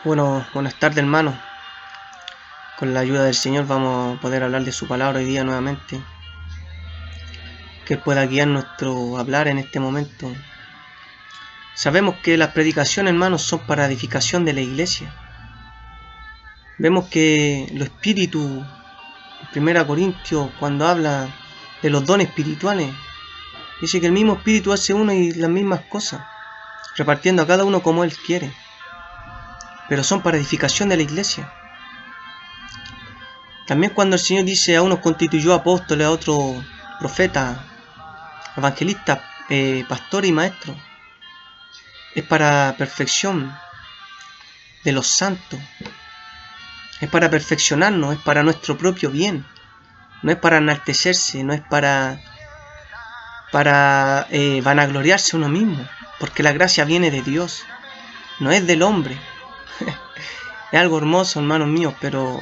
Bueno, buenas tardes, hermano. Con la ayuda del Señor vamos a poder hablar de su palabra hoy día nuevamente. Que Él pueda guiar nuestro hablar en este momento. Sabemos que las predicaciones, hermanos, son para edificación de la iglesia. Vemos que los espíritus, en 1 Corintios, cuando habla de los dones espirituales, dice que el mismo espíritu hace uno y las mismas cosas, repartiendo a cada uno como Él quiere. Pero son para edificación de la iglesia. También cuando el Señor dice a unos constituyó apóstoles, a otros profetas, evangelistas, pastores y maestros, es para perfección de los santos, es para perfeccionarnos, es para nuestro propio bien, no es para enaltecerse, no es para vanagloriarse uno mismo, porque la gracia viene de Dios, no es del hombre. Es algo hermoso, hermanos míos, pero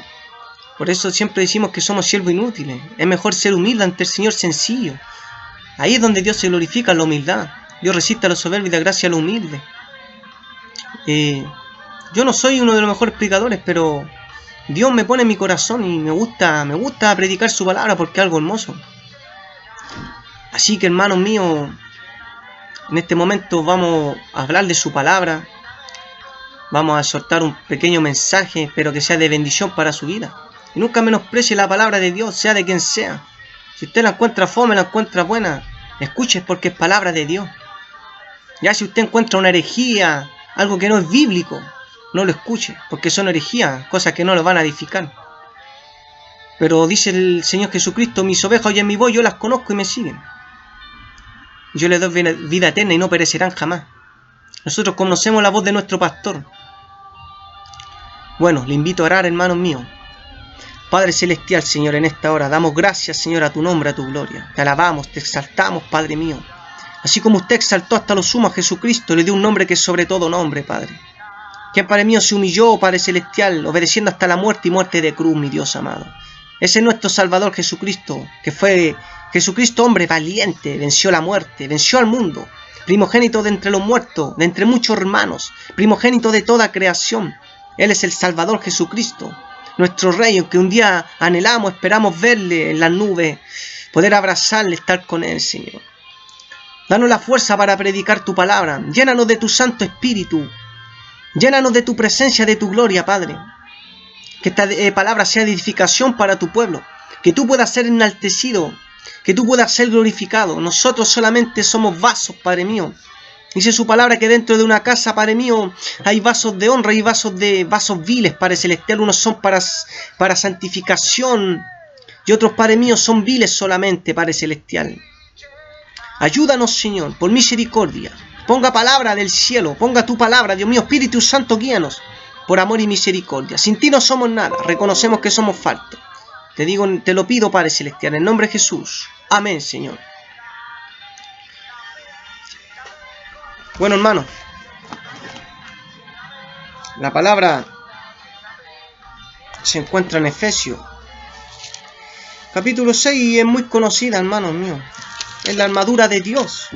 por eso siempre decimos que somos siervos inútiles. Es mejor ser humilde ante el Señor, sencillo. Ahí es donde Dios se glorifica, en la humildad. Dios resiste a los soberbios y da gracia a los humildes. Yo no soy uno de los mejores predicadores, pero Dios me pone en mi corazón y me gusta predicar su palabra porque es algo hermoso. Así que, hermanos míos, en este momento vamos a hablar de su palabra. Vamos a soltar un pequeño mensaje, espero que sea de bendición para su vida. Y nunca menosprecie la palabra de Dios, sea de quien sea. Si usted la encuentra fome, la encuentra buena, escuche porque es palabra de Dios. Ya si usted encuentra una herejía, algo que no es bíblico, no lo escuche, porque son herejías, cosas que no lo van a edificar. Pero dice el Señor Jesucristo, mis ovejas oyen mi voz, yo las conozco y me siguen. Yo les doy vida eterna y no perecerán jamás. Nosotros conocemos la voz de nuestro pastor. Bueno, le invito a orar, hermanos míos. Padre celestial, Señor, en esta hora damos gracias, Señor, a tu nombre, a tu gloria. Te alabamos, te exaltamos, Padre mío. Así como usted exaltó hasta lo sumo a Jesucristo, le dio un nombre que es sobre todo nombre, Padre. Quien, Padre mío, se humilló, Padre celestial, obedeciendo hasta la muerte y muerte de cruz, mi Dios amado. Ese es nuestro Salvador Jesucristo, que fue Jesucristo hombre valiente, venció la muerte, venció al mundo. Primogénito de entre los muertos, de entre muchos hermanos, primogénito de toda creación. Él es el Salvador Jesucristo, nuestro Rey, que un día anhelamos, esperamos verle en las nubes, poder abrazarle, estar con Él, Señor. Danos la fuerza para predicar tu palabra, llénanos de tu Santo Espíritu, llénanos de tu presencia, de tu gloria, Padre. Que esta palabra sea de edificación para tu pueblo, que tú puedas ser enaltecido, que tú puedas ser glorificado. Nosotros solamente somos vasos, Padre mío. Dice su palabra que dentro de una casa, Padre mío, hay vasos de honra y vasos viles, Padre celestial. Unos son para santificación y otros, Padre mío, son viles solamente, Padre celestial. Ayúdanos, Señor, por misericordia. Ponga palabra del cielo, ponga tu palabra, Dios mío, Espíritu Santo, guíanos por amor y misericordia. Sin ti no somos nada, reconocemos que somos faltos. Te lo pido, Padre celestial, en nombre de Jesús. Amén, Señor. Bueno, hermano, la palabra se encuentra en Efesios, capítulo 6, y es muy conocida, hermanos míos. Es la armadura de Dios.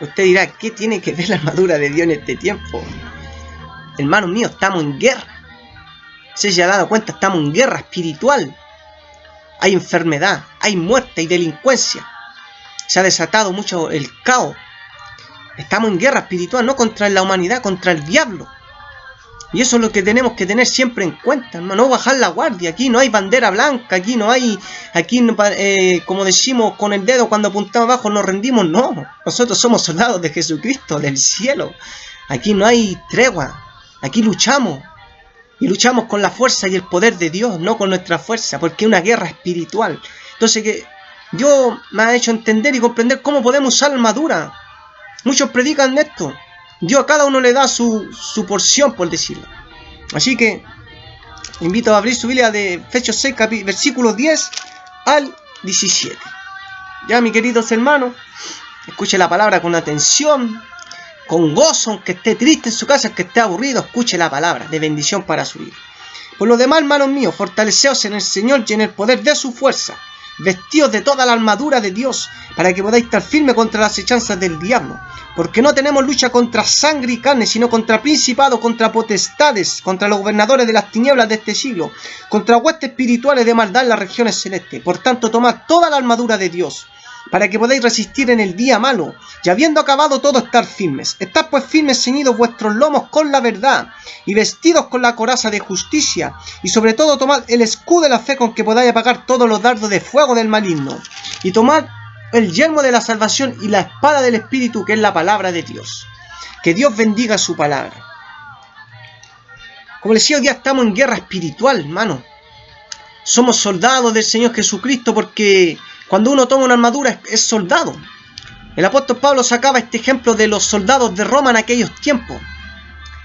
Usted dirá, ¿qué tiene que ver la armadura de Dios en este tiempo? Hermanos míos, estamos en guerra. Se ha dado cuenta, estamos en guerra espiritual. Hay enfermedad, hay muerte, hay delincuencia. Se ha desatado mucho el caos. Estamos en guerra espiritual, no contra la humanidad, contra el diablo. Y eso es lo que tenemos que tener siempre en cuenta, hermano. No bajar la guardia. Aquí no hay bandera blanca, aquí no hay, como decimos con el dedo cuando apuntamos abajo, nos rendimos. No, nosotros somos soldados de Jesucristo, del cielo. Aquí no hay tregua, aquí luchamos. Y luchamos con la fuerza y el poder de Dios, no con nuestra fuerza, porque es una guerra espiritual. Entonces, que Dios me ha hecho entender y comprender cómo podemos usar la armadura. Muchos predican de esto. Dios a cada uno le da su porción, por decirlo. Así que invito a abrir su Biblia de Efesios 6, versículos 10 al 17. Ya, mis queridos hermanos, escuche la palabra con atención, con gozo, aunque esté triste en su casa, aunque esté aburrido, escuche la palabra de bendición para su vida. Por lo demás, hermanos míos, fortaleceos en el Señor y en el poder de su fuerza. vestidos de toda la armadura de Dios, para que podáis estar firmes contra las acechanzas del diablo. Porque no tenemos lucha contra sangre y carne, sino contra principados, contra potestades, contra los gobernadores de las tinieblas de este siglo, contra huestes espirituales de maldad en las regiones celestes. Por tanto, tomad toda la armadura de Dios, para que podáis resistir en el día malo, y habiendo acabado todo, estar firmes. Estad pues firmes, ceñidos vuestros lomos con la verdad, y vestidos con la coraza de justicia, y sobre todo tomad el escudo de la fe, con que podáis apagar todos los dardos de fuego del maligno, y tomad el yelmo de la salvación y la espada del Espíritu, que es la palabra de Dios. Que Dios bendiga su palabra. Como les decía, hoy día estamos en guerra espiritual, hermano. Somos soldados del Señor Jesucristo, porque cuando uno toma una armadura es soldado. El apóstol Pablo sacaba este ejemplo de los soldados de Roma en aquellos tiempos.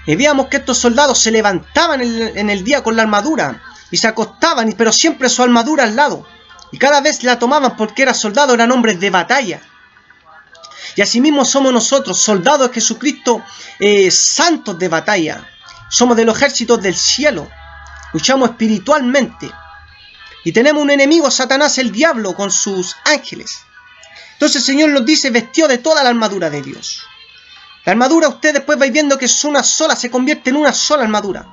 Y veíamos que estos soldados se levantaban en el día con la armadura y se acostaban, pero siempre su armadura al lado. Y cada vez la tomaban porque eran soldados, eran hombres de batalla. Y asimismo somos nosotros, soldados de Jesucristo, santos de batalla. Somos de los ejércitos del cielo. Luchamos espiritualmente. Y tenemos un enemigo, Satanás, el diablo, con sus ángeles. Entonces el Señor nos dice, vestido de toda la armadura de Dios. La armadura, usted después vais viendo que es una sola, se convierte en una sola armadura.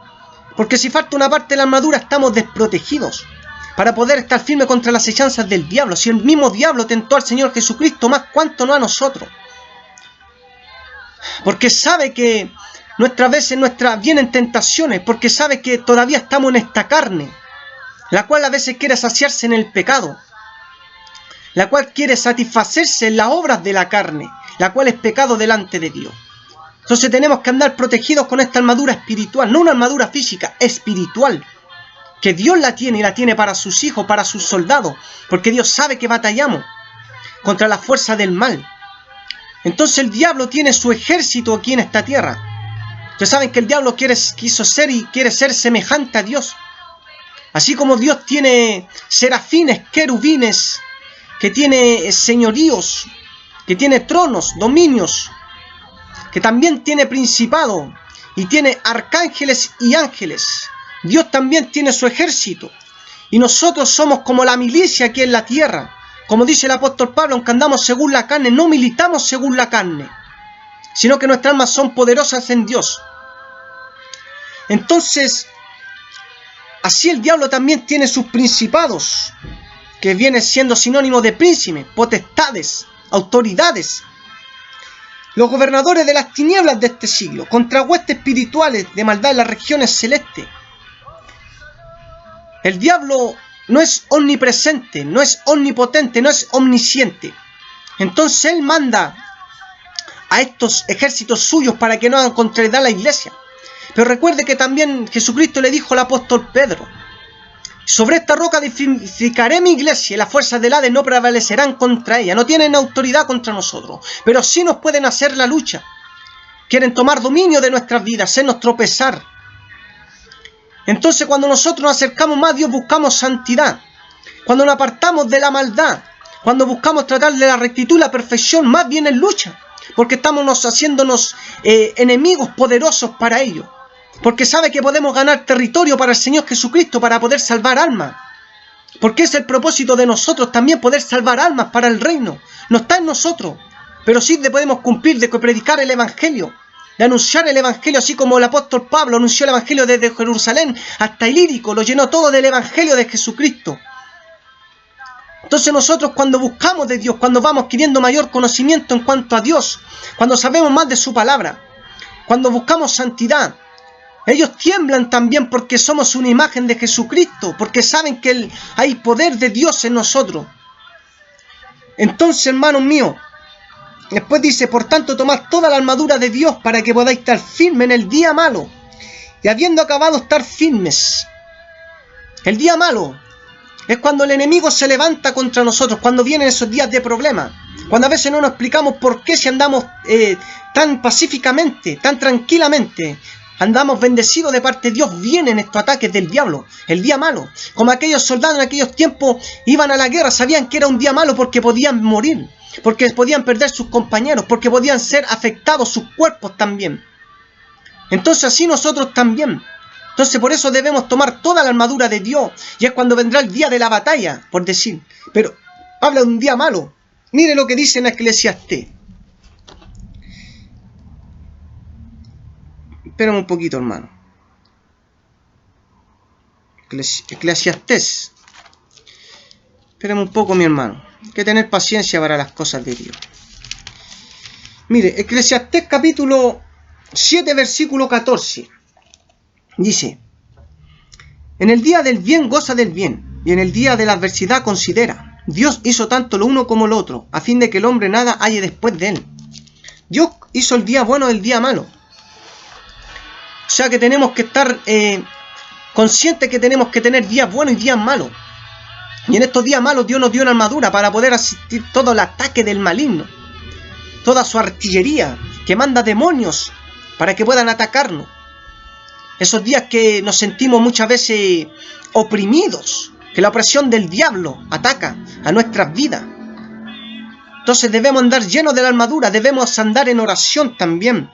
Porque si falta una parte de la armadura, estamos desprotegidos. Para poder estar firme contra las acechanzas del diablo. Si el mismo diablo tentó al Señor Jesucristo, más cuánto no a nosotros. Porque sabe que vienen tentaciones, porque sabe que todavía estamos en esta carne, la cual a veces quiere saciarse en el pecado, la cual quiere satisfacerse en las obras de la carne, la cual es pecado delante de Dios. Entonces tenemos que andar protegidos con esta armadura espiritual, no una armadura física, espiritual, que Dios la tiene y la tiene para sus hijos, para sus soldados, porque Dios sabe que batallamos contra la fuerza del mal. Entonces el diablo tiene su ejército aquí en esta tierra. Ustedes saben que el diablo quiso ser y quiere ser semejante a Dios. Así como Dios tiene serafines, querubines, que tiene señoríos, que tiene tronos, dominios, que también tiene principado y tiene arcángeles y ángeles. Dios también tiene su ejército. Y nosotros somos como la milicia aquí en la tierra. Como dice el apóstol Pablo, aunque andamos según la carne, no militamos según la carne, sino que nuestras almas son poderosas en Dios. Entonces, así el diablo también tiene sus principados, que viene siendo sinónimo de príncipes, potestades, autoridades. Los gobernadores de las tinieblas de este siglo, contra huestes espirituales de maldad en las regiones celestes. El diablo no es omnipresente, no es omnipotente, no es omnisciente. Entonces él manda a estos ejércitos suyos para que no hagan contrariedad a la iglesia. Pero recuerde que también Jesucristo le dijo al apóstol Pedro: sobre esta roca edificaré mi iglesia, y las fuerzas del Hades no prevalecerán contra ella. No tienen autoridad contra nosotros, pero sí nos pueden hacer la lucha. Quieren tomar dominio de nuestras vidas, hacernos tropezar. Entonces cuando nosotros nos acercamos más a Dios, buscamos santidad. Cuando nos apartamos de la maldad, cuando buscamos tratar de la rectitud y la perfección, más bien en lucha. Porque estamos haciéndonos enemigos poderosos para ello. Porque sabe que podemos ganar territorio para el Señor Jesucristo, para poder salvar almas. Porque es el propósito de nosotros también, poder salvar almas para el reino. No está en nosotros, pero sí podemos cumplir de predicar el Evangelio, de anunciar el Evangelio, así como el apóstol Pablo anunció el Evangelio desde Jerusalén hasta Ilírico, lo llenó todo del Evangelio de Jesucristo. Entonces nosotros, cuando buscamos de Dios, cuando vamos adquiriendo mayor conocimiento en cuanto a Dios, cuando sabemos más de su palabra, cuando buscamos santidad, ellos tiemblan también porque somos una imagen de Jesucristo, porque saben que hay poder de Dios en nosotros. Entonces, hermanos míos, después dice: por tanto, tomad toda la armadura de Dios para que podáis estar firmes en el día malo, y habiendo acabado estar firmes. El día malo es cuando el enemigo se levanta contra nosotros, cuando vienen esos días de problemas, cuando a veces no nos explicamos por qué, si andamos tan pacíficamente, tan tranquilamente, andamos bendecidos de parte de Dios, vienen estos ataques del diablo, el día malo. Como aquellos soldados en aquellos tiempos iban a la guerra, sabían que era un día malo porque podían morir, porque podían perder sus compañeros, porque podían ser afectados sus cuerpos también. Entonces así nosotros también Entonces por eso debemos tomar toda la armadura de Dios. Y es cuando vendrá el día de la batalla, por decir. Pero habla de un día malo. Mire lo que dice en Eclesiastés. Espérame un poquito, hermano. Eclesiastés. Espérame un poco, mi hermano. Hay que tener paciencia para las cosas de Dios. Mire, Eclesiastés capítulo 7, versículo 14. Dice: en el día del bien goza del bien, y en el día de la adversidad considera. Dios hizo tanto lo uno como lo otro, a fin de que el hombre nada halle después de él. Dios hizo el día bueno y el día malo. O sea que tenemos que estar conscientes que tenemos que tener días buenos y días malos. Y en estos días malos Dios nos dio una armadura para poder asistir todo el ataque del maligno. Toda su artillería que manda demonios para que puedan atacarnos. Esos días que nos sentimos muchas veces oprimidos, que la opresión del diablo ataca a nuestras vidas. Entonces debemos andar llenos de la armadura, debemos andar en oración también.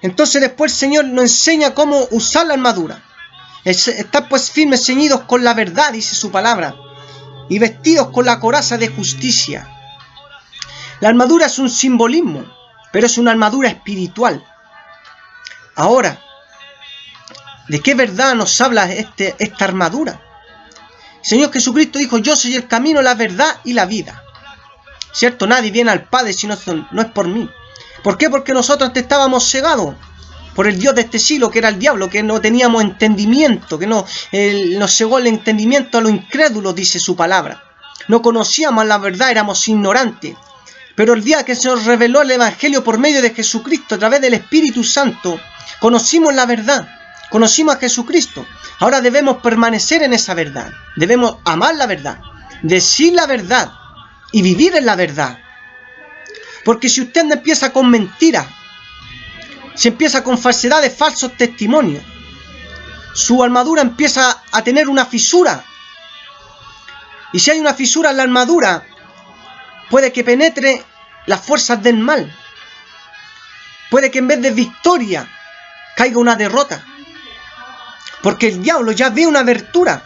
Entonces después el Señor nos enseña cómo usar la armadura. Estar pues firmes, ceñidos con la verdad, dice su palabra, y vestidos con la coraza de justicia. La armadura es un simbolismo, pero es una armadura espiritual. Ahora, ¿de qué verdad nos habla esta armadura? El Señor Jesucristo dijo: yo soy el camino, la verdad y la vida. ¿Cierto? Nadie viene al Padre si no es por mí. ¿Por qué? Porque nosotros antes estábamos cegados por el Dios de este siglo, que era el diablo, que no teníamos entendimiento, que nos cegó el entendimiento a lo incrédulo, dice su palabra. No conocíamos la verdad, éramos ignorantes. Pero el día que se nos reveló el Evangelio por medio de Jesucristo, a través del Espíritu Santo, conocimos la verdad, conocimos a Jesucristo. Ahora debemos permanecer en esa verdad, debemos amar la verdad, decir la verdad y vivir en la verdad. Porque si usted no empieza con mentiras, si empieza con falsedades, falsos testimonios, su armadura empieza a tener una fisura. Y si hay una fisura en la armadura, puede que penetre las fuerzas del mal. Puede que en vez de victoria caiga una derrota. Porque el diablo ya ve una abertura.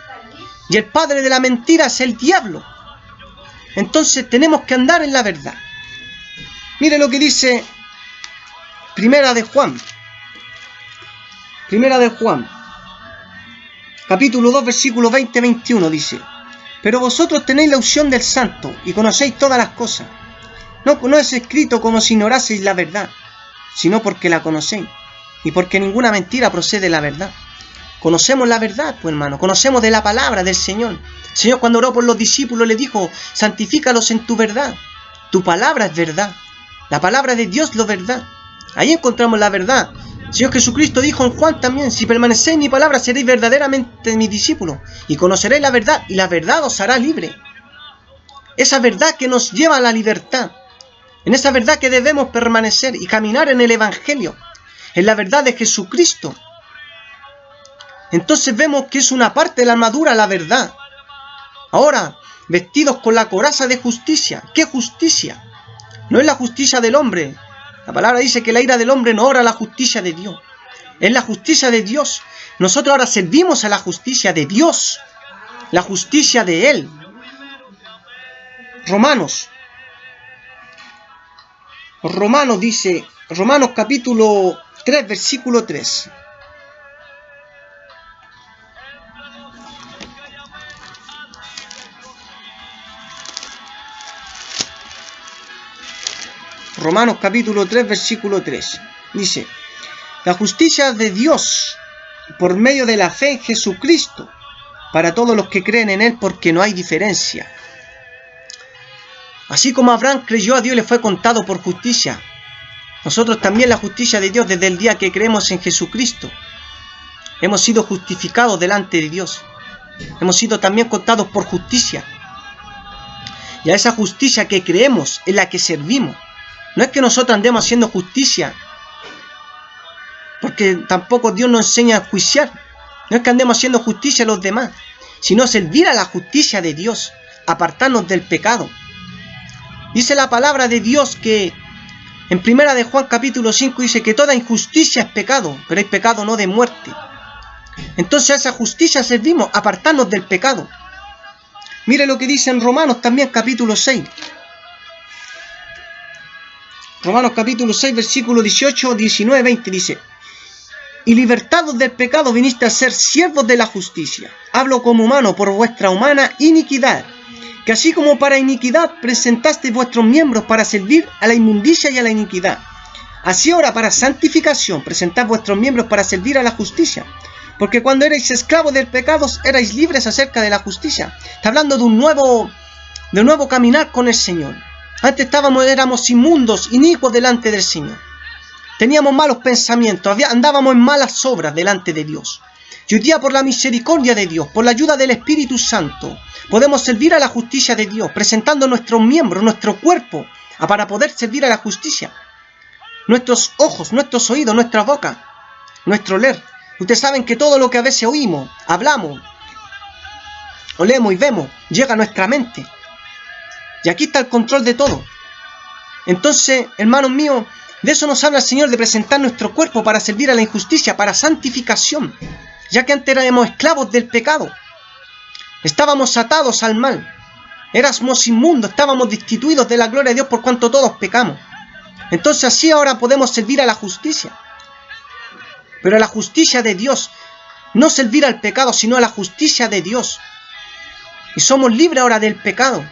Y el padre de la mentira es el diablo. Entonces tenemos que andar en la verdad. Mire lo que dice Primera de Juan, capítulo 2, versículo 20-21, dice: pero vosotros tenéis la unción del Santo y conocéis todas las cosas. No es escrito como si ignoraseis la verdad, sino porque la conocéis, y porque ninguna mentira procede de la verdad. Conocemos la verdad, pues hermano, conocemos de la palabra del Señor. El Señor, cuando oró por los discípulos, le dijo: santifícalos en tu verdad. Tu palabra es verdad. La palabra de Dios es la verdad. Ahí encontramos la verdad. El Señor Jesucristo dijo en Juan también: si permanecéis en mi palabra, seréis verdaderamente mis discípulos, y conoceréis la verdad, y la verdad os hará libre. Esa verdad que nos lleva a la libertad. En esa verdad que debemos permanecer y caminar en el Evangelio, en la verdad de Jesucristo. Entonces vemos que es una parte de la armadura la verdad. Ahora, vestidos con la coraza de justicia. ¿Qué justicia? No es la justicia del hombre. La palabra dice que la ira del hombre no obra la justicia de Dios. Es la justicia de Dios. Nosotros ahora servimos a la justicia de Dios. La justicia de Él. Romanos dice, Romanos capítulo 3, versículo 3. Romanos capítulo 3, versículo 3. Dice: la justicia de Dios por medio de la fe en Jesucristo para todos los que creen en Él, porque no hay diferencia. Así como Abraham creyó a Dios, le fue contado por justicia. Nosotros también la justicia de Dios desde el día que creemos en Jesucristo. Hemos sido justificados delante de Dios. Hemos sido también contados por justicia. Y a esa justicia que creemos es la que servimos. No es que nosotros andemos haciendo justicia, porque tampoco Dios nos enseña a juiciar. No es que andemos haciendo justicia a los demás, sino servir a la justicia de Dios, apartarnos del pecado. Dice la palabra de Dios que en Primera de Juan capítulo 5 dice que toda injusticia es pecado, pero hay pecado no de muerte. Entonces a esa justicia servimos, apartarnos del pecado. Mire lo que dice en Romanos también, capítulo 6. Romanos capítulo 6, versículo 18, 19, 20 dice: y libertados del pecado viniste a ser siervos de la justicia. Hablo como humano por vuestra humana iniquidad, que así como para iniquidad presentasteis vuestros miembros para servir a la inmundicia y a la iniquidad, así ahora para santificación presentad vuestros miembros para servir a la justicia. Porque cuando erais esclavos del pecado, erais libres acerca de la justicia. Está hablando de un nuevo caminar con el Señor. Antes éramos inmundos, inicuos delante del Señor. Teníamos malos pensamientos, andábamos en malas obras delante de Dios. Y hoy día, por la misericordia de Dios, por la ayuda del Espíritu Santo, podemos servir a la justicia de Dios, presentando nuestros miembros, nuestro cuerpo, para poder servir a la justicia. Nuestros ojos, nuestros oídos, nuestra boca, nuestro leer. Ustedes saben que todo lo que a veces oímos, hablamos, olemos y vemos, llega a nuestra mente. Y aquí está el control de todo. Entonces, hermanos míos, de eso nos habla el Señor, de presentar nuestro cuerpo para servir a la injusticia, para santificación. Ya que antes éramos esclavos del pecado. Estábamos atados al mal. Éramos inmundos, estábamos destituidos de la gloria de Dios por cuanto todos pecamos. Entonces así ahora podemos servir a la justicia. Pero a la justicia de Dios. No servir al pecado, sino a la justicia de Dios. Y somos libres ahora del pecado.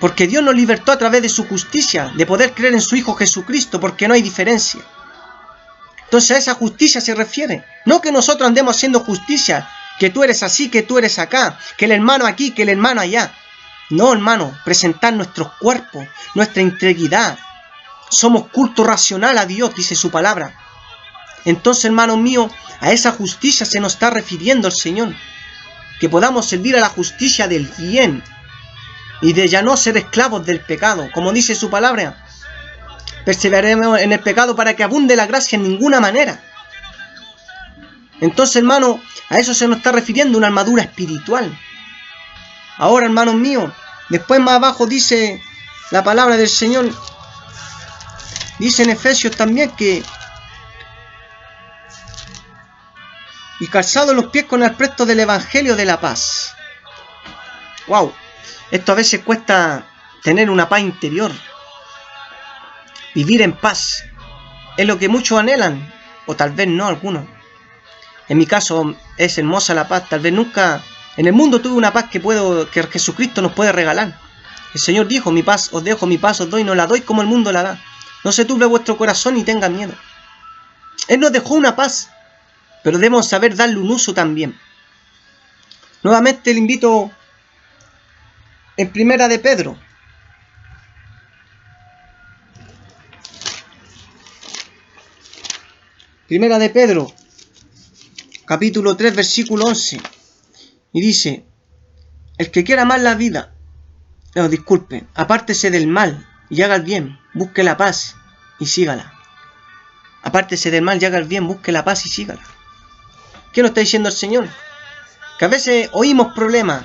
Porque Dios nos libertó a través de su justicia, de poder creer en su Hijo Jesucristo, porque no hay diferencia. Entonces a esa justicia se refiere. No que nosotros andemos haciendo justicia, que tú eres así, que tú eres acá, que el hermano aquí, que el hermano allá. No, hermano, presentar nuestros cuerpos, nuestra integridad. Somos culto racional a Dios, dice su palabra. Entonces, hermanos míos, a esa justicia se nos está refiriendo el Señor. Que podamos servir a la justicia del bien y de ya no ser esclavos del pecado. Como dice su palabra, perseveraremos en el pecado para que abunde la gracia en ninguna manera. Entonces, hermano, a eso se nos está refiriendo una armadura espiritual. Ahora, hermanos míos, después más abajo dice la palabra del Señor, dice en Efesios también que y calzados los pies con el apresto del Evangelio de la paz. Wow, esto a veces cuesta tener una paz interior. Vivir en paz es lo que muchos anhelan, o tal vez no algunos. En mi caso es hermosa la paz, tal vez nunca en el mundo tuve una paz que Jesucristo nos puede regalar. El Señor dijo: mi paz os dejo, mi paz os doy, no la doy como el mundo la da. No se turbe vuestro corazón ni tenga miedo. Él nos dejó una paz, pero debemos saber darle un uso también. Nuevamente le invito en Primera de Pedro. Primera de Pedro, capítulo 3, versículo 11. Y dice: el que quiera amar la vida, apártese del mal y haga el bien, busque la paz y sígala. Apártese del mal y haga el bien, busque la paz y sígala. ¿Qué nos está diciendo el Señor? Que a veces oímos problemas,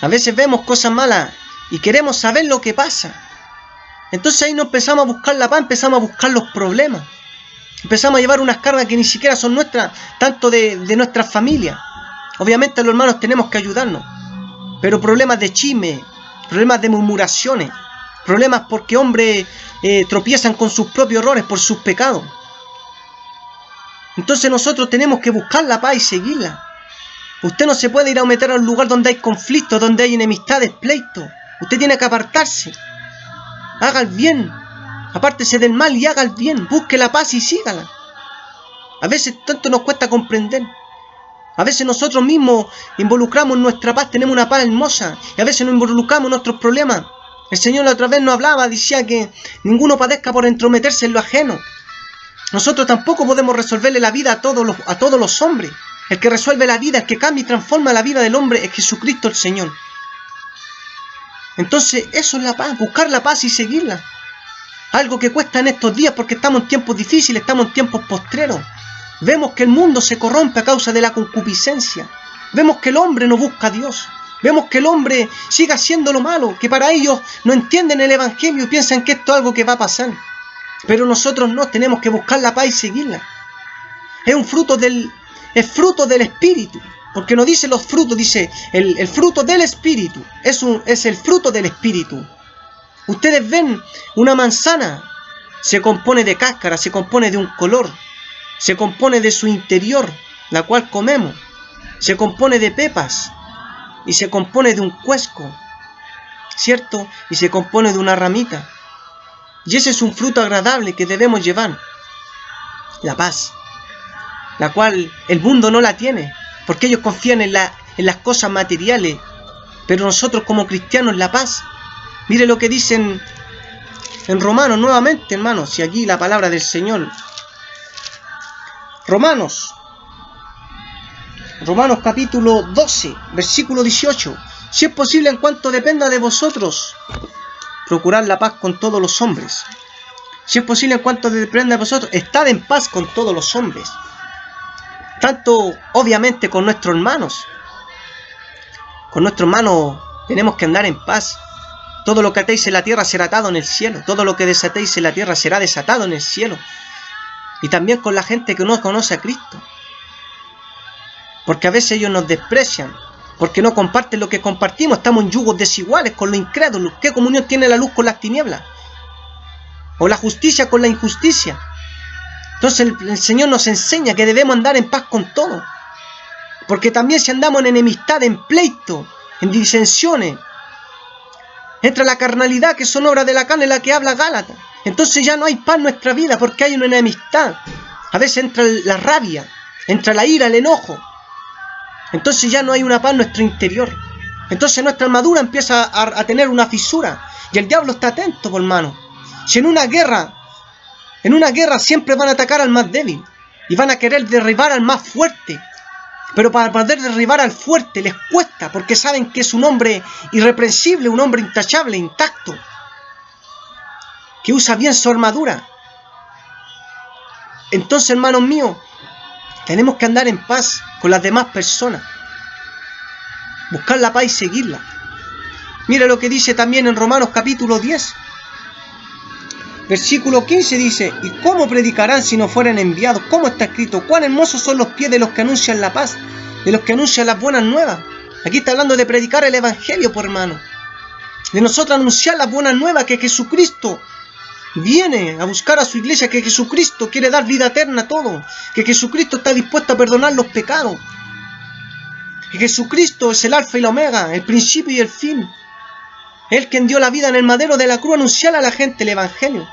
a veces vemos cosas malas y queremos saber lo que pasa. Entonces ahí no empezamos a buscar la paz, empezamos a buscar los problemas. Empezamos a llevar unas cargas que ni siquiera son nuestras, tanto de nuestras familias. Obviamente los hermanos tenemos que ayudarnos, pero problemas de chisme, problemas de murmuraciones, problemas porque hombres tropiezan con sus propios errores por sus pecados. Entonces nosotros tenemos que buscar la paz y seguirla. Usted no se puede ir a meter a un lugar donde hay conflictos, donde hay enemistades, pleitos. Usted tiene que apartarse. Haga el bien. Apártese del mal y haga el bien. Busque la paz y sígala. A veces tanto nos cuesta comprender. A veces nosotros mismos involucramos en nuestra paz, tenemos una paz hermosa. Y a veces nos involucramos en nuestros problemas. El Señor la otra vez nos hablaba, decía que ninguno padezca por entrometerse en lo ajeno. Nosotros tampoco podemos resolverle la vida a todos los hombres. El que resuelve la vida, el que cambia y transforma la vida del hombre es Jesucristo el Señor. Entonces eso es la paz, buscar la paz y seguirla. Algo que cuesta en estos días porque estamos en tiempos difíciles, estamos en tiempos postreros. Vemos que el mundo se corrompe a causa de la concupiscencia. Vemos que el hombre no busca a Dios. Vemos que el hombre sigue haciendo lo malo, que para ellos no entienden el Evangelio y piensan que esto es algo que va a pasar. Pero nosotros no, tenemos que buscar la paz y seguirla. Es un fruto del es fruto del Espíritu. Porque no dice los frutos, dice el fruto del Espíritu. Es el fruto del Espíritu. Ustedes ven una manzana, se compone de cáscara, se compone de un color, se compone de su interior, la cual comemos, se compone de pepas y se compone de un cuesco, ¿cierto? Y se compone de una ramita. Y ese es un fruto agradable que debemos llevar, la paz, la cual el mundo no la tiene, porque ellos confían en las cosas materiales, pero nosotros como cristianos la paz. Mire lo que dicen en Romanos nuevamente, hermanos, y aquí la palabra del Señor. Romanos capítulo 12, versículo 18. Si es posible, en cuanto dependa de vosotros, procurad la paz con todos los hombres. Si es posible, en cuanto dependa de vosotros, estad en paz con todos los hombres. Tanto, obviamente, con nuestros hermanos. Con nuestros hermanos tenemos que andar en paz. Todo lo que atéis en la tierra será atado en el cielo. Todo lo que desatéis en la tierra será desatado en el cielo. Y también con la gente que no conoce a Cristo. Porque a veces ellos nos desprecian. Porque no comparten lo que compartimos. Estamos en yugos desiguales con los incrédulos. ¿Qué comunión tiene la luz con las tinieblas? O la justicia con la injusticia. Entonces el Señor nos enseña que debemos andar en paz con todo. Porque también si andamos en enemistad, en pleito, en disensiones, entra la carnalidad, que son obras de la carne, la que habla Gálatas. Entonces ya no hay paz en nuestra vida porque hay una enemistad. A veces entra la rabia, entra la ira, el enojo. Entonces ya no hay una paz en nuestro interior. Entonces nuestra armadura empieza a tener una fisura. Y el diablo está atento, hermano. Si en una guerra siempre van a atacar al más débil. Y van a querer derribar al más fuerte. Pero para poder derribar al fuerte les cuesta, porque saben que es un hombre irreprensible, un hombre intachable, intacto, que usa bien su armadura. Entonces, hermanos míos, tenemos que andar en paz con las demás personas, buscar la paz y seguirla. Mira lo que dice también en Romanos capítulo 10, versículo 15, dice: ¿y cómo predicarán si no fueren enviados? ¿Cómo está escrito? ¿Cuán hermosos son los pies de los que anuncian la paz, de los que anuncian las buenas nuevas? Aquí está hablando de predicar el evangelio, por hermano. De nosotros anunciar las buenas nuevas, que Jesucristo viene a buscar a su iglesia, que Jesucristo quiere dar vida eterna a todos, que Jesucristo está dispuesto a perdonar los pecados, que Jesucristo es el alfa y la omega, el principio y el fin. Él quien dio la vida en el madero de la cruz, anunciar a la gente el evangelio.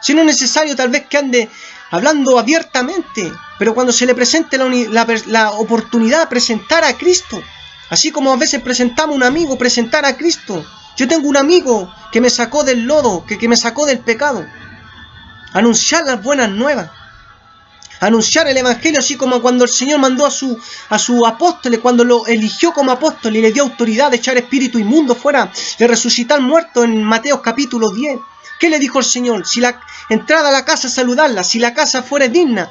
Si no es necesario tal vez que ande hablando abiertamente, pero cuando se le presente la oportunidad, presentar a Cristo. Así como a veces presentamos a un amigo, presentar a Cristo. Yo tengo un amigo que me sacó del lodo, que me sacó del pecado. Anunciar las buenas nuevas. Anunciar el evangelio, así como cuando el Señor mandó a sus apóstoles, cuando lo eligió como apóstol y le dio autoridad de echar espíritu inmundo fuera, de resucitar muertos en Mateo capítulo 10. ¿Qué le dijo el Señor? Si la entrada a la casa, saludarla. Si la casa fuere digna,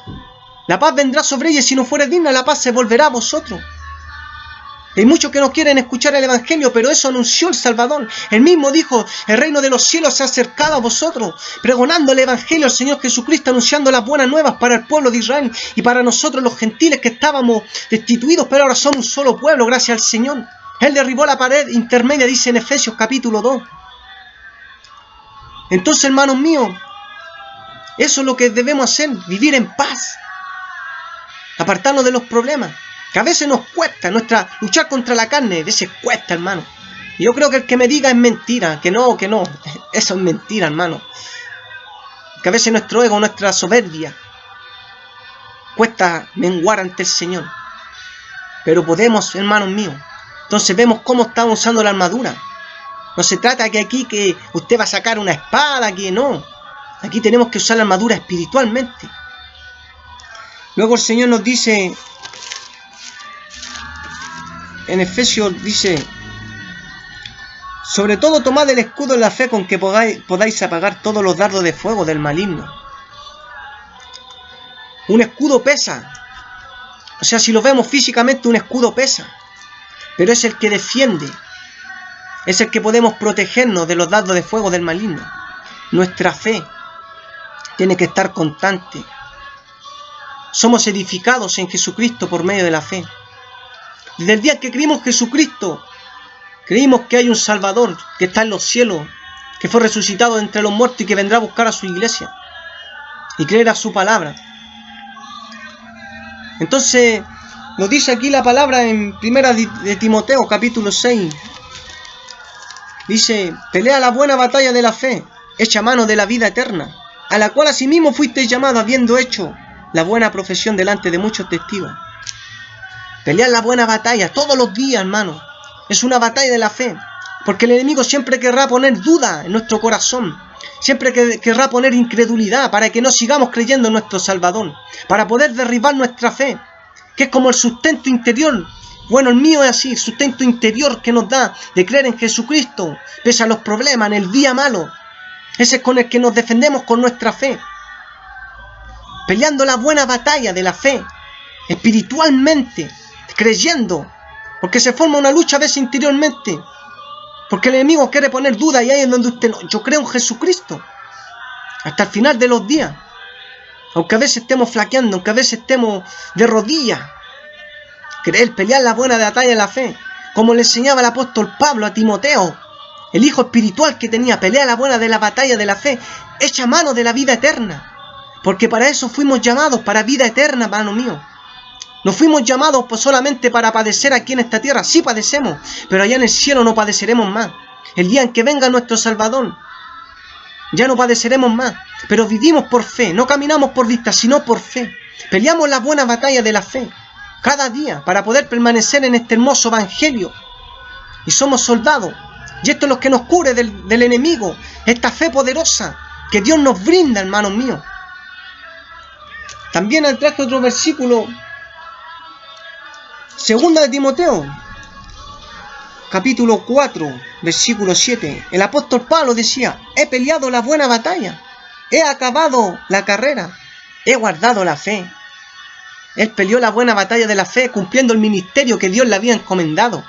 la paz vendrá sobre ella. Si no fuere digna, la paz se volverá a vosotros. Hay muchos que no quieren escuchar el evangelio, pero eso anunció el Salvador. Él mismo dijo: el reino de los cielos se ha acercado a vosotros, pregonando el evangelio al Señor Jesucristo, anunciando las buenas nuevas para el pueblo de Israel y para nosotros los gentiles que estábamos destituidos, pero ahora somos un solo pueblo gracias al Señor. Él derribó la pared intermedia, dice en Efesios capítulo 2. Entonces, hermanos míos, eso es lo que debemos hacer, vivir en paz, apartarnos de los problemas, que a veces nos cuesta, luchar contra la carne, a veces cuesta, hermano. Y yo creo que el que me diga es mentira, que no, eso es mentira, hermano. Que a veces nuestro ego, nuestra soberbia, cuesta menguar ante el Señor. Pero podemos, hermanos míos. Entonces vemos cómo estamos usando la armadura. No se trata que aquí que usted va a sacar una espada, que no. Aquí tenemos que usar la armadura espiritualmente. Luego el Señor nos dice, en Efesios dice: sobre todo tomad el escudo de la fe, con que podáis apagar todos los dardos de fuego del maligno. Un escudo pesa. O sea, si lo vemos físicamente, un escudo pesa. Pero es el que defiende. Es el que podemos protegernos de los dardos de fuego del maligno. Nuestra fe tiene que estar constante. somos edificados en Jesucristo por medio de la fe. Desde el día que creímos en Jesucristo, creímos que hay un Salvador que está en los cielos, que fue resucitado entre los muertos y que vendrá a buscar a su iglesia y creer a su palabra. Entonces, nos dice aquí la palabra en 1 de Timoteo, capítulo 6. Dice, pelea la buena batalla de la fe, echa mano de la vida eterna, a la cual asimismo fuisteis llamados, habiendo hecho la buena profesión delante de muchos testigos. Pelear la buena batalla todos los días, hermano. Es una batalla de la fe, porque el enemigo siempre querrá poner duda en nuestro corazón, siempre querrá poner incredulidad para que no sigamos creyendo en nuestro Salvador, para poder derribar nuestra fe, que es como el sustento interior. Bueno, el mío es así, el sustento interior que nos da de creer en Jesucristo, pese a los problemas, en el día malo. Ese es con el que nos defendemos con nuestra fe. Peleando la buena batalla de la fe, espiritualmente, creyendo, porque se forma una lucha a veces interiormente, porque el enemigo quiere poner duda y ahí es donde usted no, yo creo en Jesucristo, hasta el final de los días, aunque a veces estemos flaqueando, aunque a veces estemos de rodillas. Creer, pelear la buena batalla de la fe, como le enseñaba el apóstol Pablo a Timoteo, el hijo espiritual que tenía, pelea la buena de la batalla de la fe, echa mano de la vida eterna, porque para eso fuimos llamados, para vida eterna, hermano mío. No fuimos llamados pues solamente para padecer aquí en esta tierra, sí padecemos, pero allá en el cielo no padeceremos más. El día en que venga nuestro Salvador, ya no padeceremos más, pero vivimos por fe, no caminamos por vista, sino por fe. Peleamos la buena batalla de la fe, cada día, para poder permanecer en este hermoso evangelio. Y somos soldados, y esto es lo que nos cubre del enemigo, esta fe poderosa que Dios nos brinda, hermanos míos. También traje otro versículo, 2 de Timoteo, capítulo 4, versículo 7. El apóstol Pablo decía, he peleado la buena batalla, he acabado la carrera, he guardado la fe. Él peleó la buena batalla de la fe, cumpliendo el ministerio que Dios le había encomendado.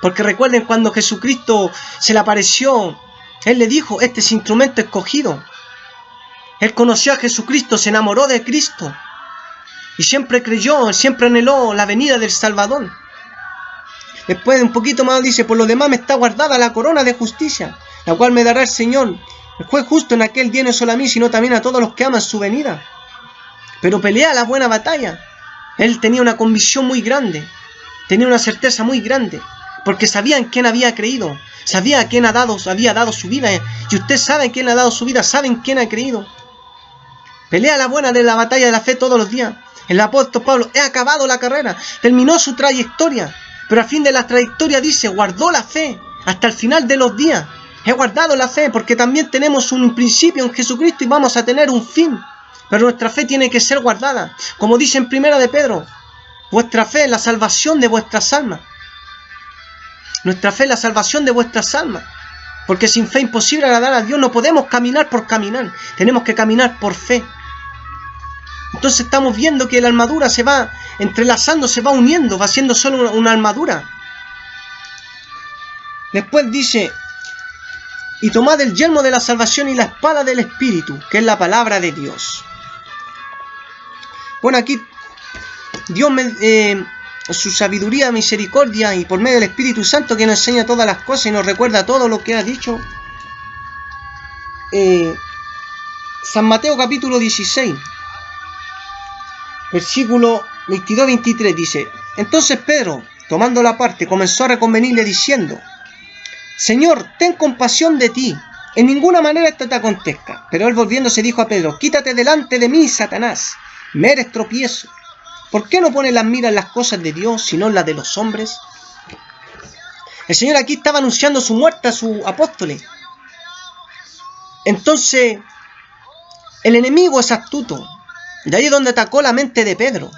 Porque recuerden cuando Jesucristo se le apareció, Él le dijo, este es instrumento escogido. Él conoció a Jesucristo, se enamoró de Cristo. Y siempre creyó, siempre anheló la venida del Salvador. Después un poquito más dice, por lo demás me está guardada la corona de justicia, la cual me dará el Señor, el juez justo en aquel día, no solo a mí, sino también a todos los que aman su venida. Pero pelea la buena batalla. Él tenía una convicción muy grande, tenía una certeza muy grande, porque sabía en quién había creído, sabía a quién había dado su vida. Y usted sabe quién ha dado su vida, sabe en quién ha creído. Pelea la buena de la batalla de la fe todos los días. El apóstol Pablo, he acabado la carrera, terminó su trayectoria, pero al fin de la trayectoria dice, guardó la fe hasta el final de los días. He guardado la fe porque también tenemos un principio en Jesucristo y vamos a tener un fin. Pero nuestra fe tiene que ser guardada. Como dice en 1 de Pedro, vuestra fe es la salvación de vuestras almas. Nuestra fe es la salvación de vuestras almas. Porque sin fe es imposible agradar a Dios. No podemos caminar por caminar. Tenemos que caminar por fe. Entonces estamos viendo que la armadura se va entrelazando, se va uniendo, va siendo solo una armadura. Después dice, y tomad el yelmo de la salvación y la espada del Espíritu, que es la palabra de Dios. Bueno, aquí Dios, su sabiduría, misericordia y por medio del Espíritu Santo que nos enseña todas las cosas y nos recuerda todo lo que ha dicho. San Mateo capítulo 16. Versículo 22-23 dice, entonces Pedro, tomando la parte, comenzó a reconvenirle diciendo, Señor, ten compasión de ti, en ninguna manera esto te acontezca. Pero él volviéndose dijo a Pedro, quítate delante de mí, Satanás, me eres tropiezo. ¿Por qué no pones las miras en las cosas de Dios, sino en las de los hombres? El Señor aquí estaba anunciando su muerte a sus apóstoles. Entonces, el enemigo es astuto. De ahí es donde atacó la mente de Pedro.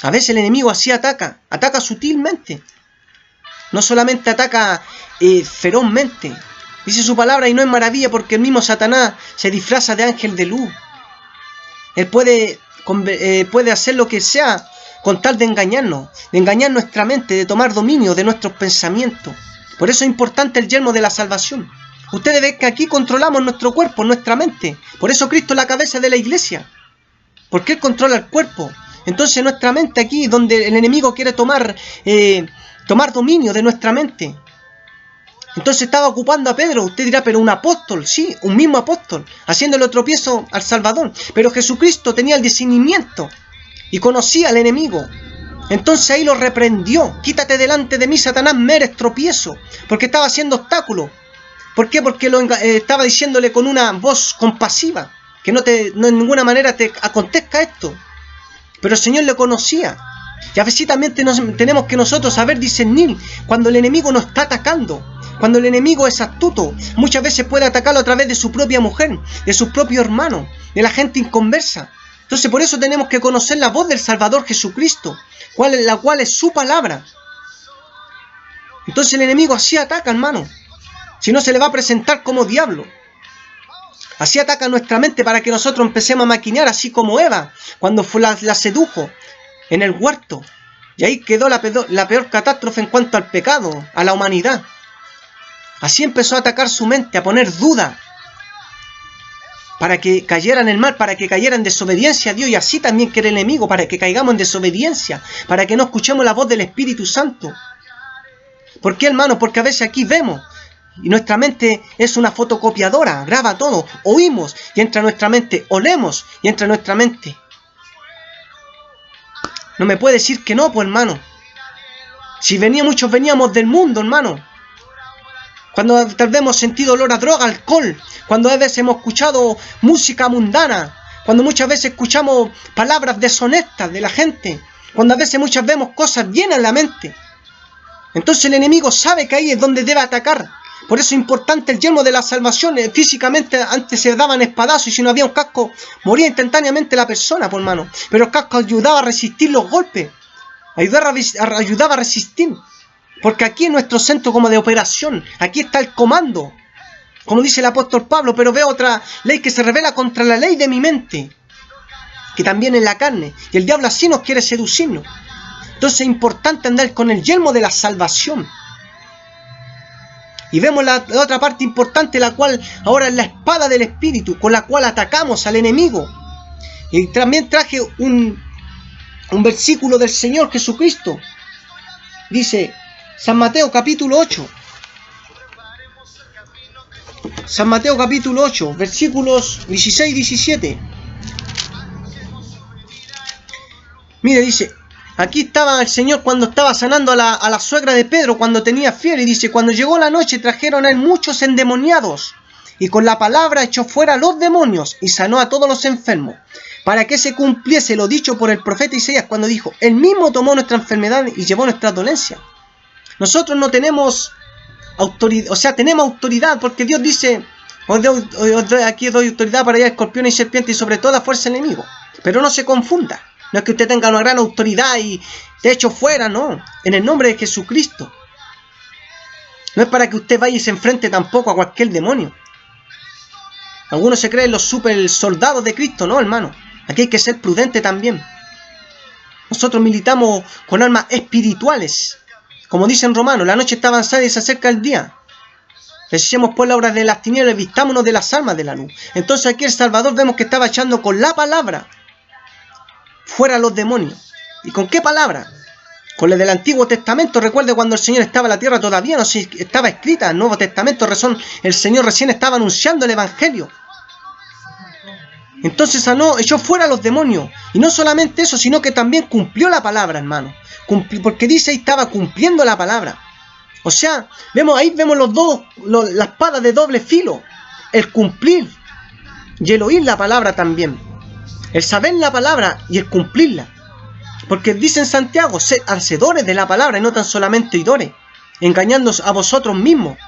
A veces el enemigo así ataca sutilmente. No solamente ataca ferozmente. Dice su palabra y no es maravilla porque el mismo Satanás se disfraza de ángel de luz. Él puede hacer lo que sea con tal de engañar nuestra mente, de tomar dominio de nuestros pensamientos. Por eso es importante el yelmo de la salvación. Ustedes ven que aquí controlamos nuestro cuerpo, nuestra mente. Por eso Cristo es la cabeza de la iglesia. porque Él controla el cuerpo. Entonces nuestra mente aquí, donde el enemigo quiere tomar dominio de nuestra mente. Entonces estaba ocupando a Pedro. Usted dirá, pero un apóstol, sí, un mismo apóstol, haciéndole tropiezo al Salvador. Pero Jesucristo tenía el discernimiento y conocía al enemigo. Entonces ahí lo reprendió. Quítate delante de mí, Satanás, me eres tropiezo, porque estaba haciendo obstáculo. ¿Por qué? Porque estaba diciéndole con una voz compasiva, que no en ninguna manera te acontezca esto. Pero el Señor le conocía. Y a veces también tenemos que nosotros saber discernir cuando el enemigo nos está atacando. Cuando el enemigo es astuto, muchas veces puede atacarlo a través de su propia mujer, de su propio hermano, de la gente inconversa. Entonces por eso tenemos que conocer la voz del Salvador Jesucristo, la cual es su palabra. Entonces el enemigo así ataca, hermano. Si no, se le va a presentar como diablo. Así ataca nuestra mente para que nosotros empecemos a maquinar, así como Eva, cuando la sedujo en el huerto. Y ahí quedó la peor catástrofe en cuanto al pecado, a la humanidad. Así empezó a atacar su mente, a poner duda, para que cayera en el mal, para que cayera en desobediencia a Dios. Y así también quiere el enemigo, para que caigamos en desobediencia, para que no escuchemos la voz del Espíritu Santo. ¿Por qué, hermano? Porque a veces aquí vemos, y nuestra mente es una fotocopiadora, graba todo, oímos y entra en nuestra mente, olemos y entra en nuestra mente. No me puede decir que no, pues, hermano. Si muchos veníamos del mundo, hermano. Cuando tal vez hemos sentido olor a droga, alcohol, cuando a veces hemos escuchado música mundana, cuando muchas veces escuchamos palabras deshonestas de la gente, cuando a veces muchas vemos cosas bien en la mente. Entonces el enemigo sabe que ahí es donde debe atacar. Por eso es importante el yelmo de la salvación. Físicamente antes se daban espadazos y si no había un casco moría instantáneamente la persona, por hermano. Pero el casco ayudaba a resistir los golpes, ayudaba a resistir. Porque aquí es nuestro centro como de operación, aquí está el comando, como dice el apóstol Pablo. Pero veo otra ley que se revela contra la ley de mi mente, que también es la carne, y el diablo así nos quiere seducirnos. Entonces es importante andar con el yelmo de la salvación. Y vemos la otra parte importante, la cual ahora es la espada del Espíritu, con la cual atacamos al enemigo. Y también traje un versículo del Señor Jesucristo. Dice San Mateo capítulo 8. San Mateo capítulo 8, versículos 16 y 17. Mire, dice, aquí estaba el Señor cuando estaba sanando a la suegra de Pedro cuando tenía fiebre. Y dice, cuando llegó la noche trajeron a él muchos endemoniados, y con la palabra echó fuera los demonios y sanó a todos los enfermos, para que se cumpliese lo dicho por el profeta Isaías cuando dijo, él mismo tomó nuestra enfermedad y llevó nuestra dolencia. Nosotros no tenemos autoridad, o sea, tenemos autoridad porque Dios dice, aquí doy autoridad para hallar escorpiones y serpientes y sobre toda fuerza enemigo. Pero no se confunda, no es que usted tenga una gran autoridad y de hecho fuera, no, en el nombre de Jesucristo. No es para que usted vaya y se enfrente tampoco a cualquier demonio. Algunos se creen los super soldados de Cristo, no, hermano. Aquí hay que ser prudente también. Nosotros militamos con armas espirituales. Como dice en Romanos, la noche está avanzada y se acerca el día. Desechemos pues la obra de las tinieblas, vistámonos de las armas de la luz. Entonces aquí el Salvador vemos que estaba echando con la palabra fuera los demonios. ¿Y con qué palabra? Con la del Antiguo Testamento. Recuerde cuando el Señor estaba en la tierra, todavía no estaba escrita el Nuevo Testamento. El Señor recién estaba anunciando el Evangelio. Entonces echó fuera a los demonios. Y no solamente eso, sino que también cumplió la palabra, hermano. Porque dice ahí estaba cumpliendo la palabra. O sea, ahí vemos la espada de doble filo. El cumplir y el oír la palabra también. El saber la palabra y el cumplirla. Porque dice en Santiago, sed hacedores de la palabra y no tan solamente oidores, engañándoos a vosotros mismos.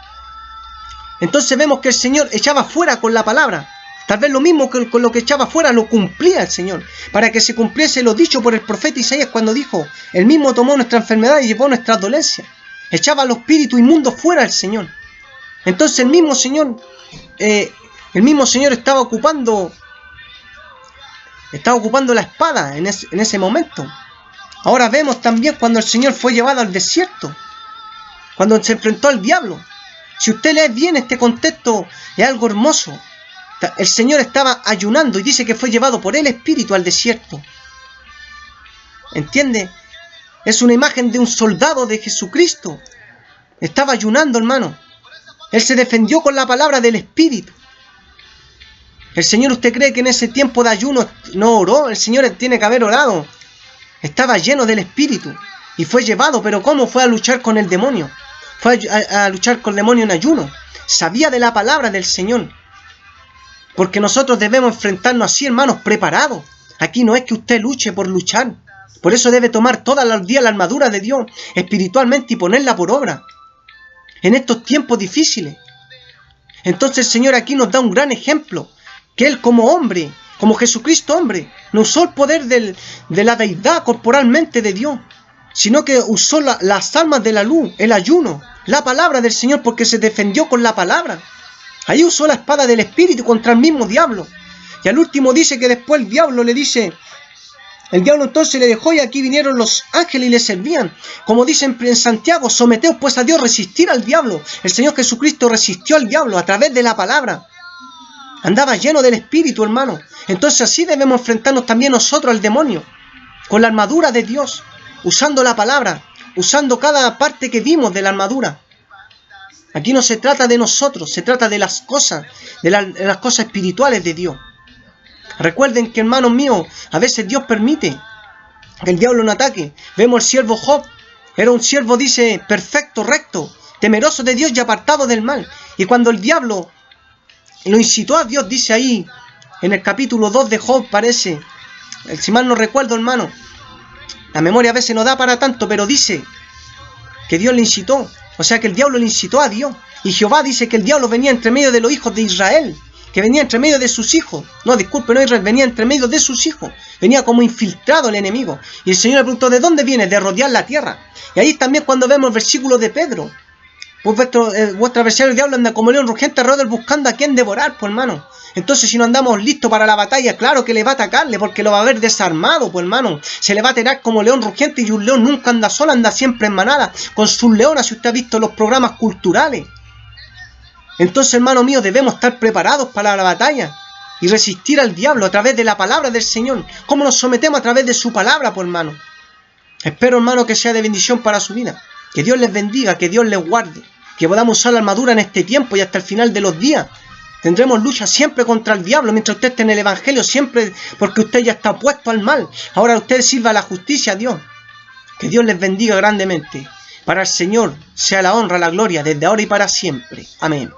Entonces vemos que el Señor echaba fuera con la palabra. Tal vez lo mismo que con lo que echaba fuera lo cumplía el Señor, para que se cumpliese lo dicho por el profeta Isaías cuando dijo, él mismo tomó nuestra enfermedad y llevó nuestras dolencias. Echaba los espíritus inmundos fuera el Señor. Entonces el mismo Señor estaba ocupando la espada en ese momento. Ahora vemos también cuando el Señor fue llevado al desierto, cuando se enfrentó al diablo. Si usted lee bien este contexto, es algo hermoso. El Señor estaba ayunando y dice que fue llevado por el Espíritu al desierto. ¿Entiende? Es una imagen de un soldado de Jesucristo. Estaba ayunando, hermano. Él se defendió con la palabra del Espíritu. El Señor, ¿usted cree que en ese tiempo de ayuno no oró? El Señor tiene que haber orado. Estaba lleno del Espíritu y fue llevado, pero ¿cómo fue a luchar con el demonio? Fue a luchar con el demonio en ayuno. Sabía de la palabra del Señor. Porque nosotros debemos enfrentarnos así, hermanos, preparados. Aquí no es que usted luche por luchar. Por eso debe tomar todos los días la armadura de Dios espiritualmente y ponerla por obra. En estos tiempos difíciles. Entonces el Señor aquí nos da un gran ejemplo. Que Él como hombre, como Jesucristo hombre, no usó el poder de la deidad corporalmente de Dios. Sino que usó las armas de la luz, el ayuno, la palabra del Señor, porque se defendió con la palabra. Ahí usó la espada del Espíritu contra el mismo diablo. Y al último dice que después el diablo le dice... El diablo entonces le dejó y aquí vinieron los ángeles y le servían. Como dicen en Santiago, someteos pues a Dios, resistir al diablo. El Señor Jesucristo resistió al diablo a través de la palabra. Andaba lleno del Espíritu, hermano. Entonces así debemos enfrentarnos también nosotros al demonio. Con la armadura de Dios. Usando la palabra. Usando cada parte que vimos de la armadura. Aquí no se trata de nosotros. Se trata de las cosas. De las cosas espirituales de Dios. Recuerden que, hermanos míos, a veces Dios permite que el diablo nos ataque. Vemos el siervo Job. Era un siervo, dice, perfecto, recto, temeroso de Dios y apartado del mal. Y cuando el diablo lo incitó a Dios, dice ahí, en el capítulo 2 de Job, parece, si mal no recuerdo, hermano, la memoria a veces no da para tanto, pero dice que Dios le incitó. O sea que el diablo le incitó a Dios. Y Jehová dice que el diablo venía entre medio de los hijos de Israel. Que venía entre medio de sus hijos. No, disculpe, no Israel, venía entre medio de sus hijos. Venía como infiltrado el enemigo. Y el Señor le preguntó, ¿de dónde viene? De rodear la tierra. Y ahí también cuando vemos el versículo de Pedro. Pues vuestra adversario el diablo anda como león rugiente alrededor buscando a quien devorar, pues hermano. Entonces si no andamos listos para la batalla, claro que le va a atacarle, porque lo va a ver desarmado, pues hermano. Se le va a tirar como león rugiente y un león nunca anda solo, anda siempre en manada. Con sus leonas, si usted ha visto los programas culturales. Entonces, hermano mío, debemos estar preparados para la batalla y resistir al diablo a través de la palabra del Señor. ¿Cómo nos sometemos a través de su palabra, pues hermano? Espero, hermano, que sea de bendición para su vida. Que Dios les bendiga, que Dios les guarde. Que podamos usar la armadura en este tiempo y hasta el final de los días. Tendremos lucha siempre contra el diablo mientras usted esté en el Evangelio, siempre porque usted ya está opuesto al mal. Ahora usted sirva a la justicia a Dios. Que Dios les bendiga grandemente. Para el Señor sea la honra, la gloria, desde ahora y para siempre. Amén.